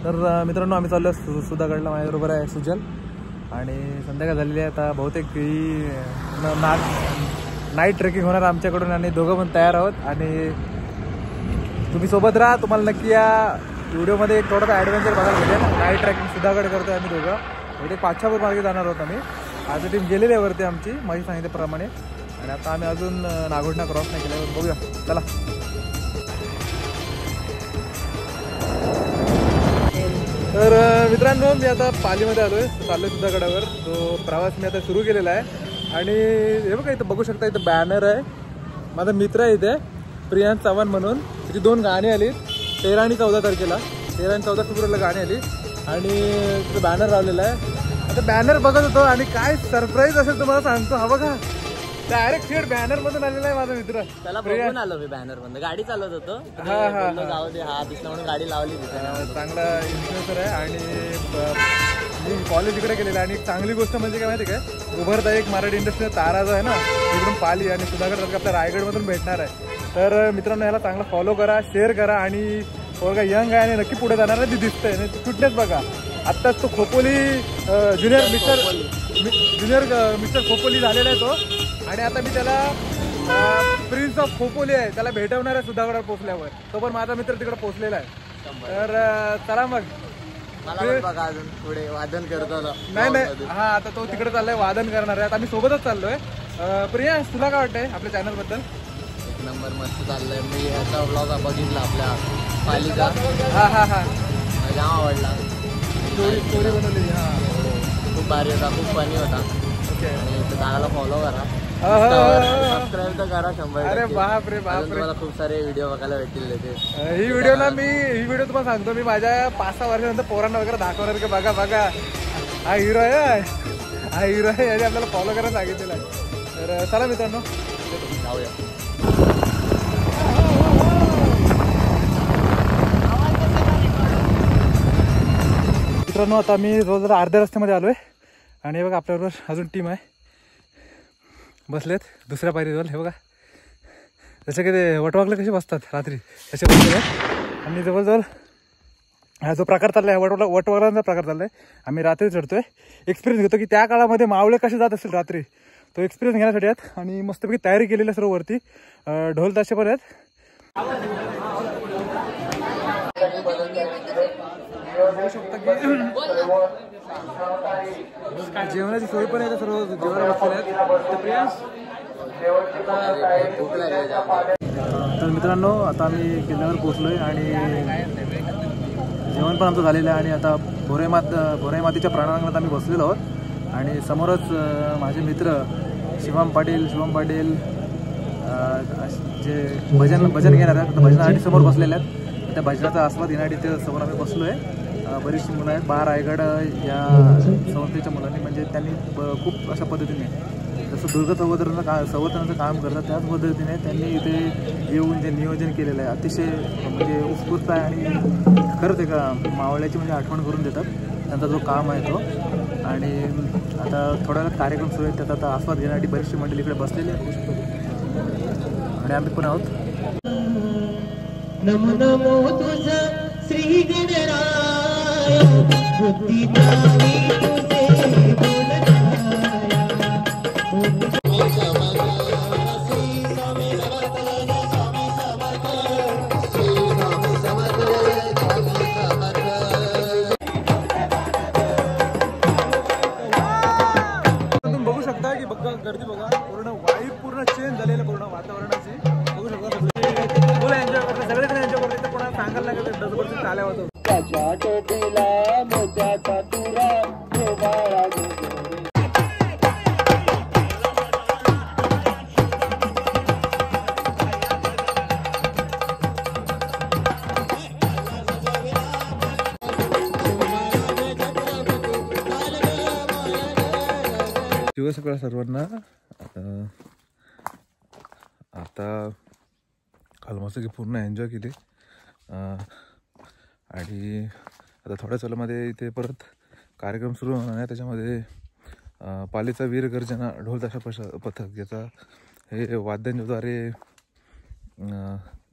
तर मित्रांनो आम्ही चाललो सुधागडला. माझ्याबरोबर आहे सुजल आणि संध्याकाळ झालेली आहे. आता बहुतेक ही नाईट ट्रेकिंग होणार आमच्याकडून आणि दोघं पण तयार आहोत. आणि तुम्ही सोबत राहा, तुम्हाला नक्की या व्हिडिओमध्ये एक थोडासा ॲडव्हेंचर बघायला भेटेल. नाईट ट्रेकिंग सुधागड करतोय आम्ही दोघं. बहुतेक 5-6 मार्गे जाणार आहोत आम्ही. आज टीम गेलेली आहे वरती आमची माझी सांगितल्याप्रमाणे. आणि आता आम्ही अजून नागोठणा क्रॉस नाही केल्यावर बघूया. चला. तर मित्रांनो मी आता पालीमध्ये आलो आहे. चाललो आहे सुधागडावर. तो प्रवास मी आता सुरू केलेला आहे. आणि हे बघा इथं बघू शकता, इथं बॅनर आहे. माझा मित्र आहे इथे प्रियांश चव्हाण म्हणून. त्याची 2 गाणी आली 13 आणि 14 तारखेला. 13 आणि 14 फेब्रुवारीला गाणी आली आणि तिथं बॅनर लावलेला आहे. आता बॅनर बघत होतो आणि काय सरप्राईज असेल तुम्हाला सांगतो. हा बघा डायरेक्ट थेट बॅनर मधून आलेला आहे माझा मित्र. त्याला बघून आलो मी बॅनर मधून. गाडी चालवत होतो. जाऊ दे हा दिसला म्हणून गाडी लावली. चांगला इन्फ्लुएन्सर आहे आणि मी कॉलेज इकडे केलेलं आहे. आणि एक चांगली गोष्ट म्हणजे काय माहिती काय, उभरता एक मराठी इंडस्ट्री तारा जो आहे ना, इकडून पाली आणि सुधागड आपल्या रायगडमधून भेटणार आहे. तर मित्रांनो याला चांगला फॉलो करा, शेअर करा. आणि पोरगा यंग आहे आणि नक्की पुढे जाणार आहे. ती दिसतंय नाही फिटनेस बघा. आत्ताच तो खोपोली ज्युनियर मिस्टर खोपोली झालेला आहे तो. आणि आता मी त्याला प्रिन्स ऑफ खोपोली आहे त्याला भेटवणार आहे सुधागडावर पोहोचल्यावर. तो पण माझा मित्र तिकडे पोहोचलेला आहे. तर चला मग. बघा अजून पुढे वादन करतो. नाही हा आता तो तिकडे चाललाय वादन करणार आहे. आता आम्ही सोबतच चाललोय. प्रियांश तुला काय वाटतंय आपल्या चॅनल बद्दल? एक नंबर मस्त चाललंय. मी ह्याचा व्लॉग बघितला आपल्या पालीचा. हा जाम आवडला. स्टोरी बनवली. हा खूप भारी होता, खूप फनी होता. आणि चॅनलला फॉलो करा, सबस्क्राईब तर करा 100%. अरे बापरे बापरे, मला खूप सारे व्हिडिओ बघायला भेटतील त्याचे. ही व्हिडिओ तुम्हाला सांगतो मी माझ्या 5-6 वर्षानंतर पोरांना वगैरे दाखवणार की बघा बघा हा हिरो आहे, हा हिरो आहे, याने आपल्याला फॉलो करायला सांगितलेलं आहे. तर चला मित्रांनो जाऊया. मित्रांनो आता मी जवळजवळ अर्ध्या रस्त्यामध्ये आलोय. आणि हे बघा आपल्याबरोबर अजून टीम आहे बसलेत दुसऱ्या पायरीवर. हे बघा जसे की ते वटवागले कसे बसतात रात्री तसे बसलेले आहेत. आणि जवळजवळ हा जो प्रकार चालला आहे वटवागलांचा प्रकार चालला आहे. आम्ही रात्री चढतोय. एक्सपिरियन्स घेतो की त्या काळामध्ये मावळे कसे जात असतील रात्री, तो एक्सपिरियन्स घेण्यासाठी आहेत. आणि मस्तपैकी तयारी केलेली आहे सर्व. वरती ढोल ताशे पण आहेत. जेवणाची सोय पण आहे, सर्व जेवण बसलेले आहेत. तर मित्रांनो आता आम्ही किल्ल्यावर पोहोचलोय आणि जेवण पण आमचं झालेलं आहे. आणि आता भोराई मातीच्या प्रांगणात आम्ही बसलेलो आहोत. आणि समोरच माझे मित्र शिवम पाटील जे भजन घेणार आहेत, भजनासाठी समोर बसलेले आहेत. त्या भजनाचा आस्वाद घेण्यासाठी ते समोर आम्ही बसलो आहे. बरीचशी मुलं आहेत. रायगड या संस्थेच्या मुलांनी, म्हणजे त्यांनी खूप अशा पद्धतीने जसं दुर्ग संवर्धनाचं काम करतात त्याच पद्धतीने त्यांनी इथे येऊन जे नियोजन केलेलं आहे अतिशय म्हणजे उत्स्फूर्त आहे. आणि खरंच एका मावळ्याची म्हणजे आठवण करून देतात त्यांचा जो काम आहे तो. आणि आता थोड्या वेळात कार्यक्रम सुरू आहेत, त्याचा आता आस्वाद घेण्यासाठी बरीचशी मंडळी इकडे बसलेली आहे. आणि आम्ही पण आहोत. नमो नमो तुझ श्री गणराय बुद्धी दावी तुझे तुम्ही बघू शकता की बघा गर्दी बघा, पूर्ण वाईब पूर्ण चेंज झालेलं पूर्ण वातावरणाची बघू शकता. फुल एन्जॉय करतात, सगळेजण एन्जॉय करतात. कोणाला सांगायला लागेल डजबरची चाल्या होतो. दिवस सर्वांना. आता ऑलमोस्ट की पूर्ण एन्जॉय केली. आणि आता थोड्या वेळामध्ये इथे परत कार्यक्रम सुरू होणार आहे. त्याच्यामध्ये पालीचा वीर गर्जना ढोल ताशा पथक याचा हे वाद्यांद्वारे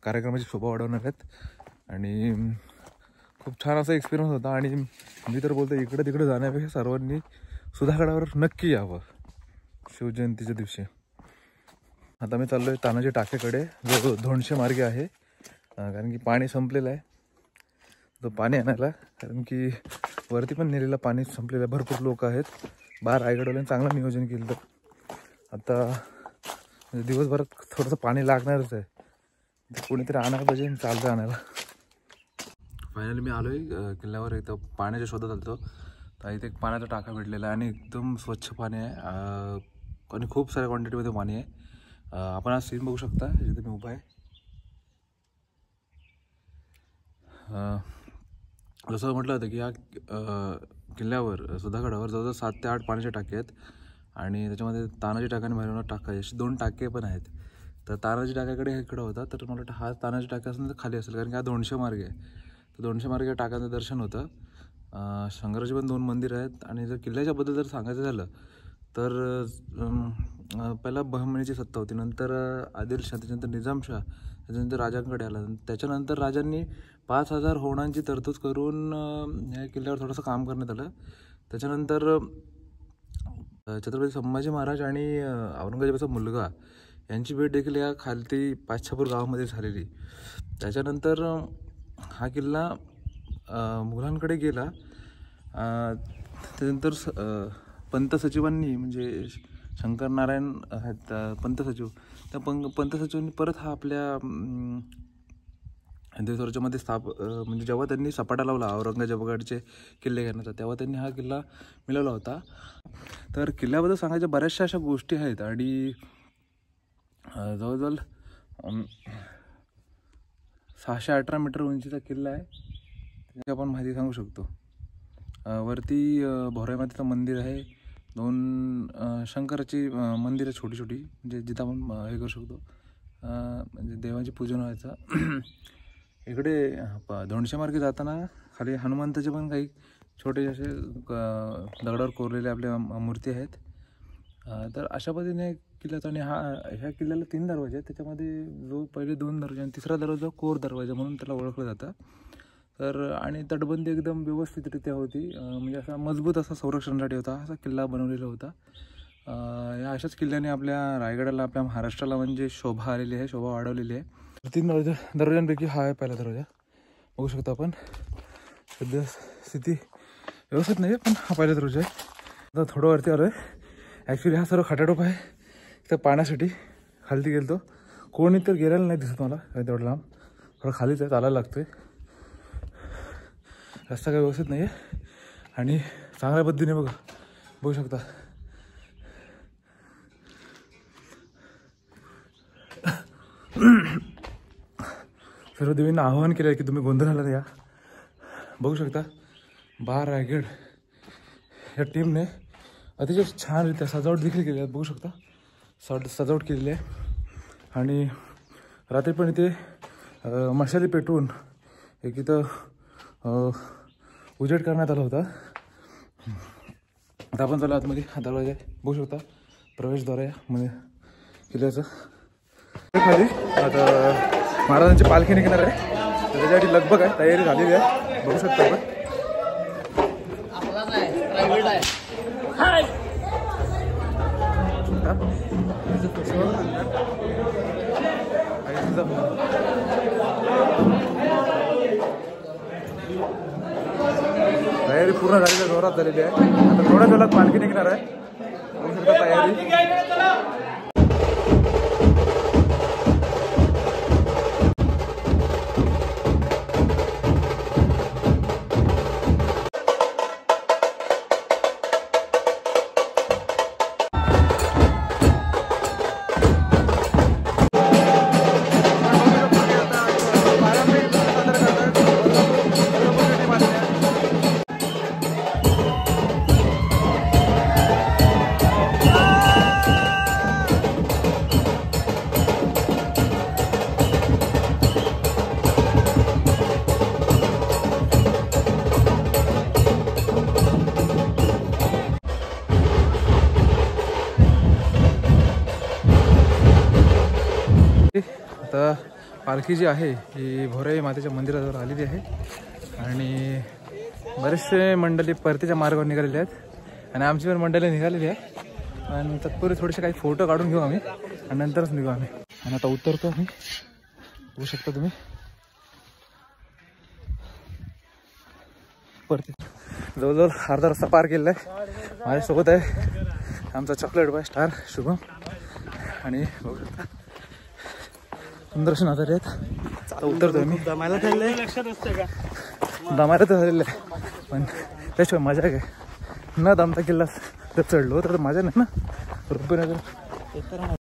कार्यक्रमाची शोभा वाढवणार आहेत. आणि खूप छान असा एक्सपिरियन्स होता आणि मी तर बोलतो इकडे तिकडे जाण्यापेक्षा सर्वांनी सुधागडावर नक्की यावं शिवजयंतीच्या दिवशी. आता मी चाललो आहे तानाजी टाकेकडे, जो धोंडशे मार्गे आहे, कारण की पाणी संपलेलं आहे. तो पाणी आणायला, कारण की वरती पण नेलेलं पाणी संपलेलं आहे. भरपूर लोक आहेत. रायगडवाल्यांनी चांगलं नियोजन केलं. तर आता दिवसभरात थोडंसं पाणी लागणारच आहे. कोणीतरी आणायला पाहिजे, चालतं आणायला. फायनली मी आलो आहे किल्ल्यावर. इथं पाण्याच्या शोधात आलो. तर इथे एक पाण्याचा टाका भेटलेला आहे आणि एकदम स्वच्छ पाणी आहे आणि खूप साऱ्या क्वांटिटीमध्ये पाणी आहे. आपण आज सीन बघू शकता, जिथे मी उभा आहे. जसं म्हटलं होतं की या किल्ल्यावर सुधागडावर जवळजवळ 7 ते 8 पाण्याचे टाके आहेत आणि त्याच्यामध्ये तानाजी टाका आणि भैरवनाथ टाका असे 2 टाके पण आहेत. तर तानाजी टाक्याकडे इकडं होता, तर मला वाटतं हा तानाजी टाका असेल तर खाली असेल, कारण की हा 200 मार्ग आहे. तर 200 मार्ग टाकाचं दर्शन होतं. शंकराची पण 2 मंदिर आहेत. आणि जर किल्ल्याच्याबद्दल जर सांगायचं झालं तर पहिला बहमनीची सत्ता होती, नंतर आदिलशाह, त्याच्यानंतर निजामशाह, त्याच्यानंतर राजांकडे आला. त्याच्यानंतर राजांनी 5000 होणांची तरतूद करून ह्या किल्ल्यावर थोडंसं काम करण्यात आलं. त्याच्यानंतर छत्रपती संभाजी महाराज आणि औरंगजेबाचा मुलगा यांची भेट देखील या खालती पाचशापूर गावामध्ये झालेली. त्याच्यानंतर हा किल्ला मुघलांकडे गेला. त्यानंतर पंत सचिवांनी, म्हणजे शंकर नारायण आहेत पंत सचिव, त्या पंत सचिवांनी परत हा आपल्या हिंदुस्थानमध्ये म्हणजे जेव्हा त्यांनी सपाटा लावला औरंगजेबाकडचे किल्ले घेण्याचा, तेव्हा त्यांनी हा किल्ला मिळवला होता. तर किल्ल्याबद्दल सांगायच्या बऱ्याचशा अशा गोष्टी आहेत आणि जवळजवळ 618 मीटर उंचीचा किल्ला आहे. त्याची आपण माहिती सांगू शकतो. वरती भोराई मातेचं मंदिर आहे. 2 शंकराची मंदिरं छोटी छोटी, म्हणजे जिथं आपण हे करू शकतो, म्हणजे देवाची पूजन व्हायचं. इकडे धोंडशे मार्गे जाताना खाली हनुमंताचे पण काही छोटे असे दगडावर कोरलेले आपल्या मूर्ती आहेत. तर अशा पद्धतीने किल्ल्याचा. आणि ह्या किल्ल्याला 3 दरवाजे आहेत. त्याच्यामध्ये जो पहिले 2 दरवाजे आणि तिसरा दरवाजा कोर दरवाजा म्हणून त्याला ओळखलं जातं. तर आणि तटबंदी एकदम व्यवस्थितरित्या होती, म्हणजे असा मजबूत असा संरक्षणासाठी होता, असा किल्ला बनवलेला होता. या अशाच किल्ल्याने आपल्या रायगडाला, आपल्या महाराष्ट्राला म्हणजे शोभा आलेली आहे, शोभा वाढवलेली आहे. 3 दरवाजांपैकी हा आहे पहिला दरवाजा. बघू शकता आपण. सध्या स्थिती व्यवस्थित नाही आहे, पण हा पहिला दरवाजा आहे. आता थोडं वरती आलो आहे. ॲक्च्युली हा सर्व खटाटोप आहे. इथं पाण्यासाठी खालती गेलो. कोणी तर गेलेलं नाही दिसत मला तेवढं लांब. थोडं खालीच आहे, चालायला लागतो आहे. रस्ता काही व्यवस्थित नाही आहे आणि चांगल्या पद्धतीने बघू शकता. सर्व देवींना आवाहन केलं आहे की तुम्ही गोंधळाला या. बघू शकता रायगड या टीमने अतिशय छानरित्या सजावट देखील केली आहे. बघू शकता सजावट केलेली आहे. आणि रात्री पण इथे मशाली पेटवून एक इथं उजेड करण्यात आला होता. आता आपण चालू आतमध्ये. हा दरवाजा आहे, बघू शकता, प्रवेशद्वार आहे मध्ये किल्ल्याचं. खाली आता महाराजांची पालखी निघणार आहे, तर त्याच्यासाठी लगबग आहे, तयारी झालेली आहे. बघू शकता आपण. तयारी पूर्ण झालेली, जोरात झालेली आहे. आता थोड्याच वेळात पालखी निघणार आहे. बघू शकता तयारी. आता पालखी जी आहे ही भोराई मातेच्या मंदिराजवळ आलेली आहे. आणि बरेचसे मंडळी परतीच्या मार्गावर निघालेले आहेत आणि आमची पण मंडळी निघालेली आहे. आणि तत्पूर्वी थोडेसे काही फोटो काढून घेऊ आम्ही आणि नंतरच निघू आम्ही. आणि आता उतरतो आम्ही, बघू शकता तुम्ही परती जवळजवळ अर्धा रस्ता पार केलेला आहे. माझ्यासोबत आहे आमचा चॉकलेट बॉय स्टार शुभम आणि बघू शकता सुंदरशी नजारे आहेत. आता उतरतोय मी. दमायला दमायला तर झालेलं आहे पण त्याशिवाय मजा काय न दमता किल्ला तर चढलो तर मजा नाही ना. रुपये